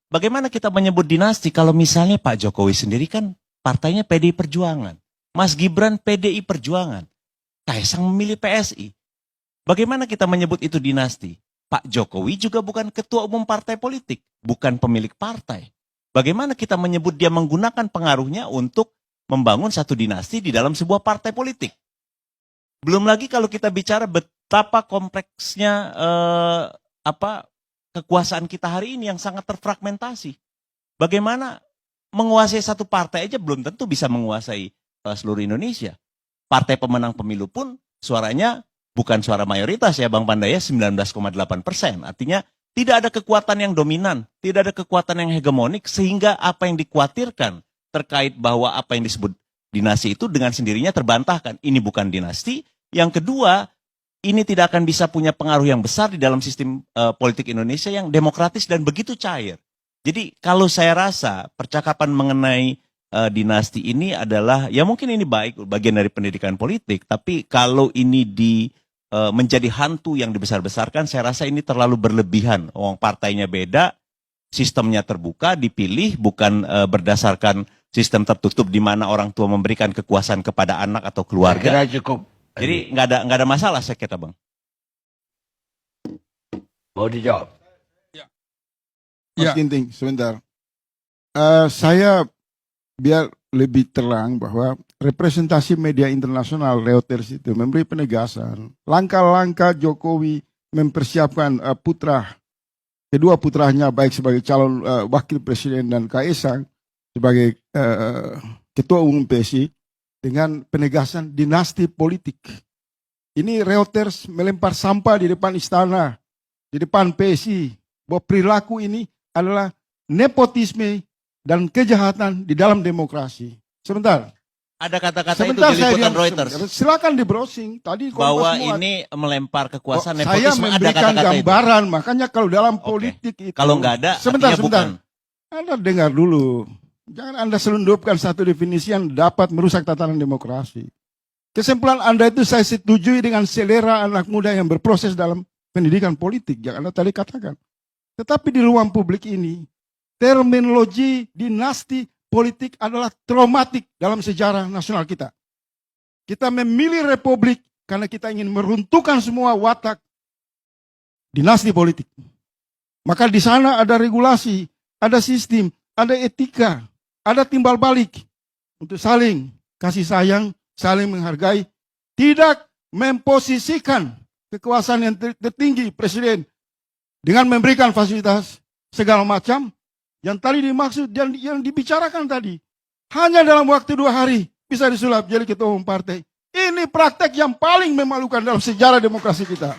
Bagaimana kita menyebut dinasti kalau misalnya Pak Jokowi sendiri kan partainya PDI Perjuangan. Mas Gibran PDI Perjuangan. Kaisang memilih PSI. Bagaimana kita menyebut itu dinasti? Pak Jokowi juga bukan ketua umum partai politik, bukan pemilik partai. Bagaimana kita menyebut dia menggunakan pengaruhnya untuk membangun satu dinasti di dalam sebuah partai politik? Belum lagi kalau kita bicara betapa kompleksnya kekuasaan kita hari ini yang sangat terfragmentasi. Bagaimana menguasai satu partai aja belum tentu bisa menguasai seluruh Indonesia. Partai pemenang pemilu pun suaranya bukan suara mayoritas ya Bang Pandaya, 19,8%. Artinya tidak ada kekuatan yang dominan, tidak ada kekuatan yang hegemonik sehingga apa yang dikhawatirkan terkait bahwa apa yang disebut dinasti itu dengan sendirinya terbantahkan. Ini bukan dinasti. Yang kedua, ini tidak akan bisa punya pengaruh yang besar di dalam sistem politik Indonesia yang demokratis dan begitu cair. Jadi kalau saya rasa percakapan mengenai dinasti ini adalah, ya mungkin ini baik bagian dari pendidikan politik, tapi kalau ini menjadi hantu yang dibesar-besarkan, saya rasa ini terlalu berlebihan. Partainya beda, sistemnya terbuka, dipilih bukan berdasarkan sistem tertutup di mana orang tua memberikan kekuasaan kepada anak atau keluarga. Kira cukup. Jadi nggak ada masalah saya kira Bang. Mau dijawab? Mas Ginting, sebentar. Saya biar lebih terang bahwa representasi media internasional Reuters itu memberi penegasan langkah-langkah Jokowi mempersiapkan kedua putranya baik sebagai calon wakil presiden dan Kaisang sebagai ketua umum PSI dengan penegasan dinasti politik. Ini Reuters melempar sampah di depan istana, di depan PSI, bahwa perilaku ini adalah nepotisme dan kejahatan di dalam demokrasi. Sebentar. Ada kata-kata itu Sebentar di saya liputan diam, Reuters. silakan di browsing. Tadi Bahwa ini melempar kekuasaan saya nepotisme, ada memberikan kata-kata itu. gambaran, makanya kalau dalam politik itu. Kalau nggak ada, sebentar, artinya sebentar. bukan. Anda dengar dulu. Jangan Anda selundupkan satu definisi yang dapat merusak tatanan demokrasi. Kesimpulan Anda itu saya setujui dengan selera anak muda yang berproses dalam pendidikan politik, yang Anda tadi katakan. Tetapi di ruang publik ini, terminologi dinasti politik adalah traumatik dalam sejarah nasional kita. Kita memilih republik karena kita ingin meruntuhkan semua watak dinasti politik. Maka di sana ada regulasi, ada sistem, ada etika, ada timbal balik untuk saling kasih sayang, saling menghargai, tidak memposisikan kekuasaan yang tertinggi presiden dengan memberikan fasilitas segala macam yang tadi dimaksud dan yang dibicarakan tadi. Hanya dalam waktu 2 hari bisa disulap jadi ketua umum partai. Ini praktek yang paling memalukan dalam sejarah demokrasi kita.